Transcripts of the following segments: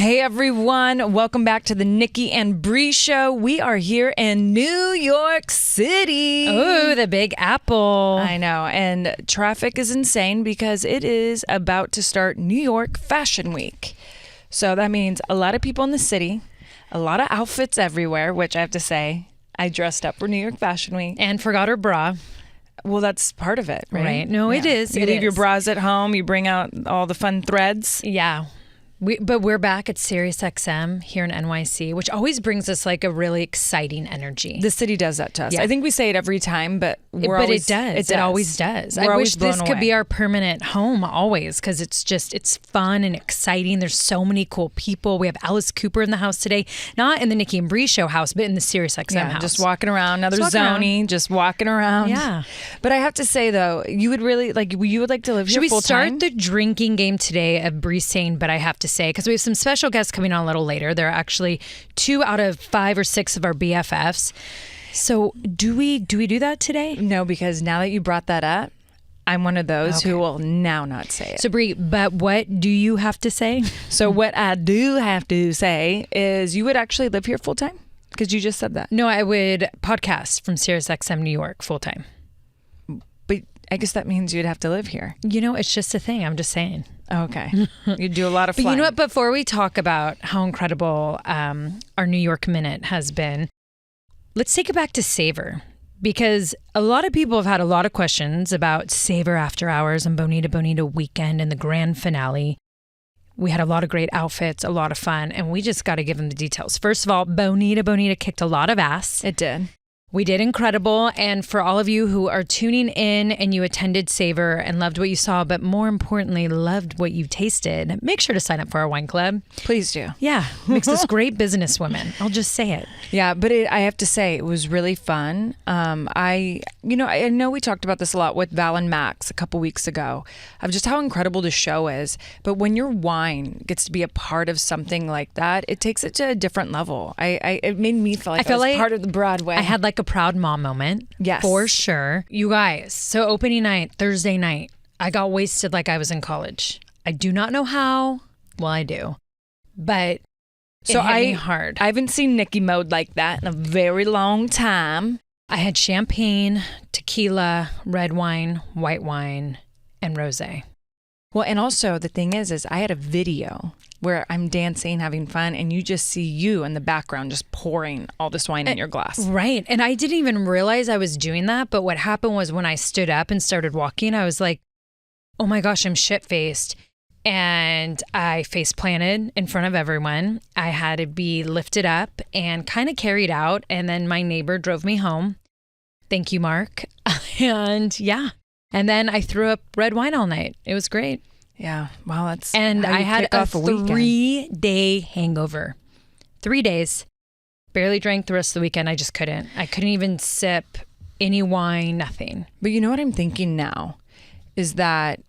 Hey everyone, welcome back to the Nikki and Brie Show. We are here in New York City. Oh, the Big Apple. I know, and traffic is insane because it is about to start New York Fashion Week. So that means a lot of people in the city, a lot of outfits everywhere, which I have to say, I dressed up for New York Fashion Week. And forgot her bra. Well, that's part of it, right? Right. No, it is. You leave your bras at home, you bring out all the fun threads. Yeah. But we're back at Sirius XM here in NYC, which always brings us like a really exciting energy. The city does that to us. Yeah. I think we say it every time, but it does. It always does. We're I always wish this blown could away. be our permanent home always because it's fun and exciting. There's so many cool people. We have Alice Cooper in the house today, not in the Nikki and Brie Show house, but in the Sirius XM house. Just walking around. Another Zoni, just walking around. Yeah. But I have to say though, you would like to live Should here full we start time? the drinking game today of Brie saying, but I have to say, because we have some special guests coming on a little later. There are actually 2 out of 5 or 6 of our BFFs. So do we do that today? No, because now that you brought that up, I'm one of those who will now not say it. So Brie, but what do you have to say? So what I do have to say is you would actually live here full time? Because you just said that. No, I would podcast from Sirius XM New York full time. But I guess that means you'd have to live here. You know, it's just a thing. I'm just saying. Okay. You do a lot of flying. But you know what? Before we talk about how incredible our New York Minute has been, let's take it back to Savor. Because a lot of people have had a lot of questions about Savor After Hours and Bonita Bonita Weekend and the grand finale. We had a lot of great outfits, a lot of fun, and we just got to give them the details. First of all, Bonita Bonita kicked a lot of ass. It did. We did incredible. And for all of you who are tuning in and you attended Savor and loved what you saw, but more importantly, loved what you tasted, make sure to sign up for our wine club. Please do. Yeah, makes us great businesswomen. I'll just say it. Yeah, but I have to say it was really fun. I know we talked about this a lot with Val and Max a couple weeks ago of just how incredible the show is. But when your wine gets to be a part of something like that, it takes it to a different level. It made me feel like I was part of the Broadway. I had like a proud mom moment. Yes. For sure. You guys, so opening night, Thursday night, I got wasted like I was in college. I do not know how. Well, I do. But it hit me hard. I haven't seen Nikki mode like that in a very long time. I had champagne, tequila, red wine, white wine, and rosé. Well, and also the thing is I had a video where I'm dancing, having fun, and you just see you in the background just pouring all this wine in your glass. Right. And I didn't even realize I was doing that. But what happened was when I stood up and started walking, I was like, oh my gosh, I'm shit-faced. And I face planted in front of everyone. I had to be lifted up and kind of carried out. And then my neighbor drove me home. Thank you, Mark. And yeah. And then I threw up red wine all night. It was great. Yeah. Well, that's and how you I had kick a off a weekend. 3-day hangover. 3 days. Barely drank the rest of the weekend. I just couldn't. I couldn't even sip any wine, nothing. But you know what I'm thinking now is that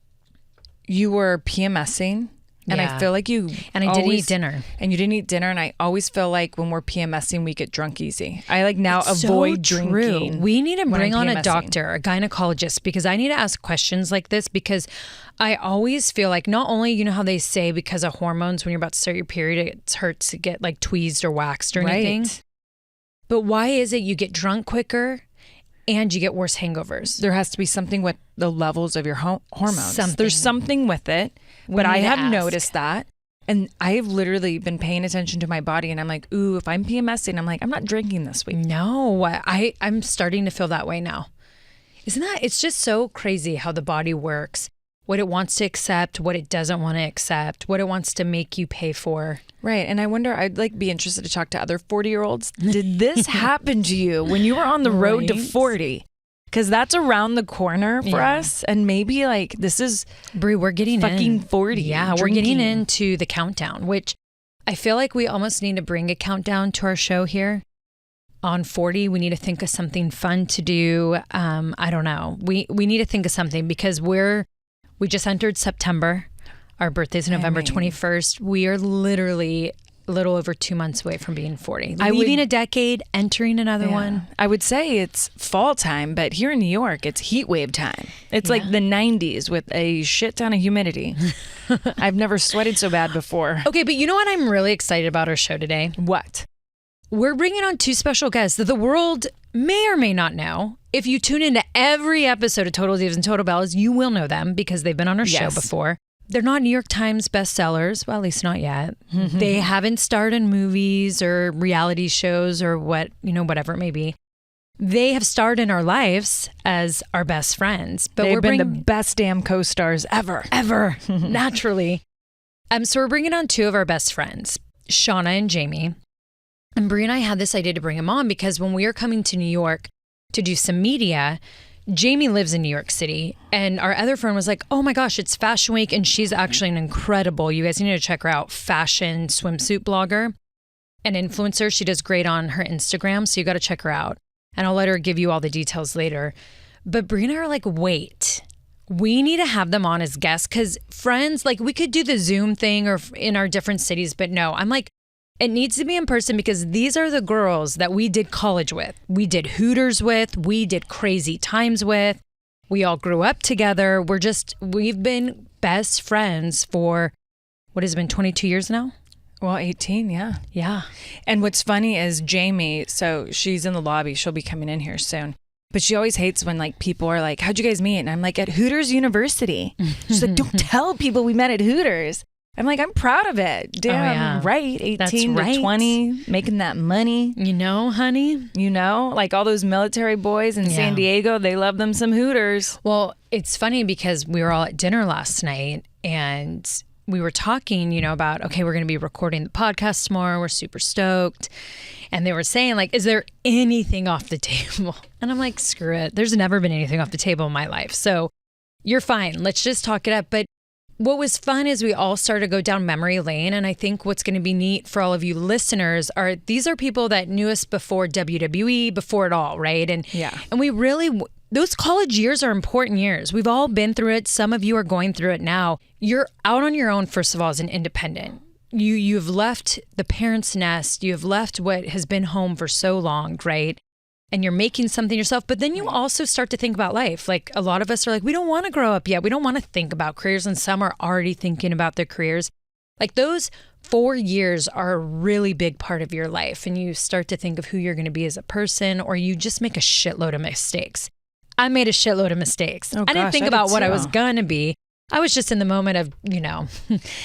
you were PMSing. And I feel like you... And I didn't eat dinner. And you didn't eat dinner. And I always feel like when we're PMSing, we get drunk easy. I avoid drinking. We need to bring on a PMSing. doctor, a gynecologist, because I need to ask questions like this because I always feel like not only, you know how they say because of hormones, when you're about to start your period, it hurts to get like tweezed or waxed or anything. Right. But why is it you get drunk quicker and you get worse hangovers? There has to be something with the levels of your hormones. There's something with it. But I need to have ask. noticed that. And I've literally been paying attention to my body. And I'm like, ooh, if I'm PMSing, I'm like, I'm not drinking this week. No, I'm starting to feel that way now. Isn't that? It's just so crazy how the body works. What it wants to accept, what it doesn't want to accept, what it wants to make you pay for. Right. And I wonder, I'd be interested to talk to other 40-year-olds. Did this happen to you when you were on the road to 40? Because that's around the corner for us. And maybe this is... Brie, we're getting fucking 40. Yeah, drinking. We're getting into the countdown, which I feel like we almost need to bring a countdown to our show here. On 40, we need to think of something fun to do. I don't know. We need to think of something because we just entered September. Our birthday's November 21st. We are literally a little over 2 months away from being 40. Leaving a decade, entering another one. I would say it's fall time, but here in New York, it's heat wave time. It's like the 90s with a shit ton of humidity. I've never sweated so bad before. Okay, but you know what I'm really excited about our show today? What? We're bringing on 2 special guests that the world may or may not know. If you tune into every episode of Total Divas and Total Bellas, you will know them because they've been on our show before. They're not New York Times bestsellers. Well, at least not yet. They haven't starred in movies or reality shows or whatever it may be. They have starred in our lives as our best friends. But They've been the best damn co-stars ever. Ever. Naturally. So we're bringing on 2 of our best friends, Shawna and Jayme. And Brie and I had this idea to bring them on because when we were coming to New York to do some media, Jayme lives in New York City, and our other friend was like, oh my gosh, it's Fashion Week, and she's actually an incredible, you guys need to check her out, fashion swimsuit blogger and influencer. She does great on her Instagram, so you got to check her out. And I'll let her give you all the details later. But Brie and I are like, wait, we need to have them on as guests because friends, like we could do the Zoom thing or in our different cities, but no, I'm like, it needs to be in person because these are the girls that we did college with. We did Hooters with. We did Crazy Times with. We all grew up together. We've been best friends for, what has it been, 22 years now? Well, 18, yeah. Yeah. And what's funny is Jayme, so she's in the lobby. She'll be coming in here soon. But she always hates when like people are like, how'd you guys meet? And I'm like, at Hooters University. She's like, don't tell people we met at Hooters. I'm like, I'm proud of it. Damn right. 18 to 20, making that money. You know, honey. You know, like all those military boys in San Diego, they love them some Hooters. Well, it's funny because we were all at dinner last night and we were talking, about, okay, we're going to be recording the podcast tomorrow. We're super stoked. And they were saying like, is there anything off the table? And I'm like, screw it. There's never been anything off the table in my life. So you're fine. Let's just talk it up. But what was fun is we all started to go down memory lane. And I think what's going to be neat for all of you listeners are these are people that knew us before WWE, before it all, right? And we really, those college years are important years. We've all been through it. Some of you are going through it now. You're out on your own, first of all, as an independent. You've left the parents' nest. You've left what has been home for so long, right? And you're making something yourself. But then you also start to think about life. Like a lot of us are like, we don't want to grow up yet. We don't want to think about careers. And some are already thinking about their careers. Like those 4 years are a really big part of your life. And you start to think of who you're going to be as a person, or you just make a shitload of mistakes. I made a shitload of mistakes. I didn't think about what I was going to be. I was just in the moment of,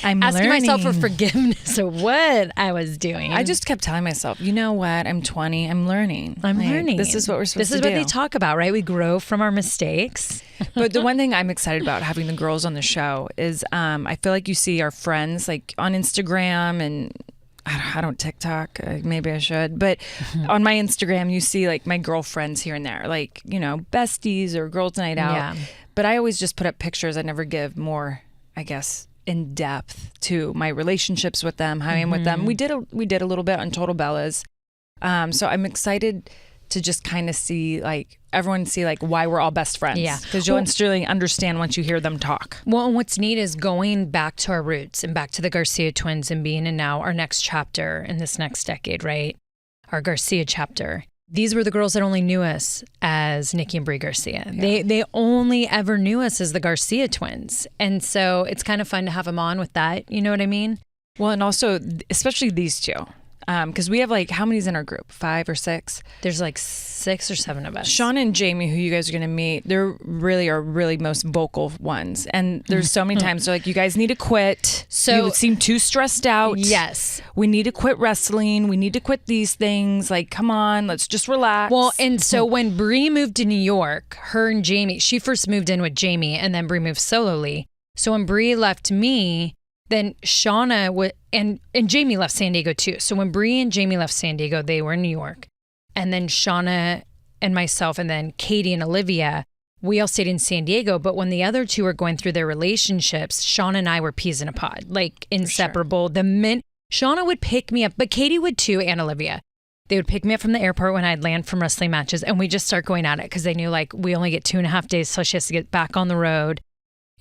I'm asking learning. myself for forgiveness of what I was doing. I just kept telling myself, you know what? I'm 20. I'm learning. Learning. This is what we're supposed to do. This is what they talk about, right? We grow from our mistakes. But the one thing I'm excited about having the girls on the show is I feel like you see our friends like on Instagram and I don't TikTok. Maybe I should. But on my Instagram, you see like my girlfriends here and there, like, besties or girls' night out. Yeah. But I always just put up pictures. I never give more, I guess, in depth to my relationships with them, how I am with them. We did a little bit on Total Bellas. So I'm excited to just kind of see like everyone see like why we're all best friends. Yeah. Because you'll really understand once you hear them talk. Well, and what's neat is going back to our roots and back to the Garcia twins and being in now our next chapter in this next decade, right? Our Garcia chapter. These were the girls that only knew us as Nikki and Brie Garcia. Yeah. They only ever knew us as the Garcia twins. And so it's kind of fun to have them on with that. You know what I mean? Well, and also, especially these two. Because we have like, how many's in our group? 5 or 6? There's like 6 or 7 of us. Shawna and Jayme, who you guys are going to meet, they're really most vocal ones. And there's so many times they're like, you guys need to quit. So you seem too stressed out. Yes. We need to quit wrestling. We need to quit these things. Like, come on, let's just relax. Well, and so when Brie moved to New York, her and Jayme, she first moved in with Jayme and then Brie moved solely. So when Brie left me, then Shawna and Jayme left San Diego too. So when Brie and Jayme left San Diego, they were in New York. And then Shawna and myself and then Katie and Olivia, we all stayed in San Diego. But when the other two were going through their relationships, Shawna and I were peas in a pod, like inseparable. Sure. Shawna would pick me up, but Katie would too, and Olivia. They would pick me up from the airport when I'd land from wrestling matches and we just start going at it because they knew like we only get 2.5 days till she has to get back on the road.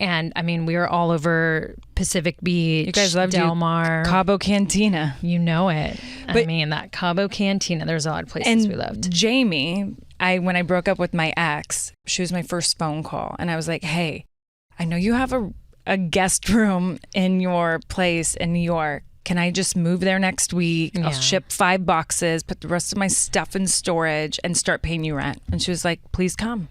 And I mean, we were all over Pacific Beach, You guys loved Del Mar. Cabo Cantina. You know it. I But- mean, that Cabo Cantina, there's a lot of places we loved. Jayme, when I broke up with my ex, she was my first phone call. And I was like, hey, I know you have a guest room in your place in New York. Can I just move there next week? I'll ship 5 boxes, put the rest of my stuff in storage, and start paying you rent. And she was like, please come.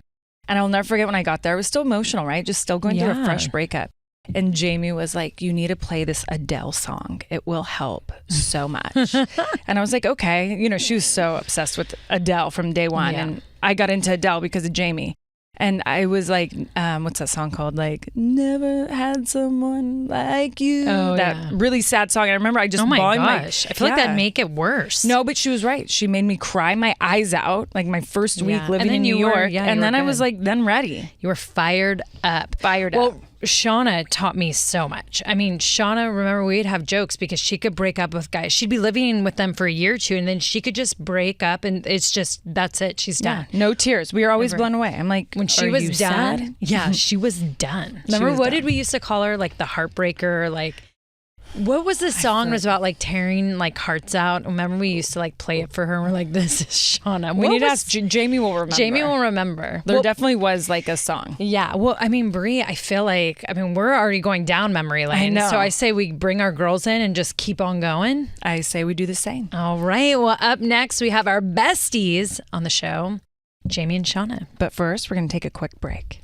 And I'll never forget when I got there. I was still emotional, right? Just still going through a fresh breakup. And Jayme was like, you need to play this Adele song. It will help so much. And I was like, okay. You know, she was so obsessed with Adele from day one. Yeah. And I got into Adele because of Jayme. And I was like, what's that song called? Like, never had someone like you. Oh, that really sad song. And I remember I just Oh my bawling gosh. I feel like that'd make it worse. No, but she was right. She made me cry my eyes out, like my first week Yeah. living And then in New you were- York. yeah, you and were then I good. was like, then ready. You were fired up. Well, Shawna taught me so much. I mean, Shawna, remember, we'd have jokes because she could break up with guys. She'd be living with them for a year or two, and then she could just break up, and it's just, that's it. She's done. No tears. We were always Never. blown away. I'm like, When she are was you done, sad? yeah, she was done. Remember, was what done. did we used to call her? Like the heartbreaker, like, what was the song? It was about like tearing like hearts out. Remember, we used to like play it for her, and we're like, this is Shawna. We What need to was- ask Jayme will remember. Jayme will remember. There Well, definitely was like a song. yeah. Well, I mean, Brie, I feel like, I mean, we're already going down memory lane. know. So I say we bring our girls in and just keep on going. I say we do the same. All right. Well, up next, we have our besties on the show, Jayme and Shawna. But first, we're going to take a quick break.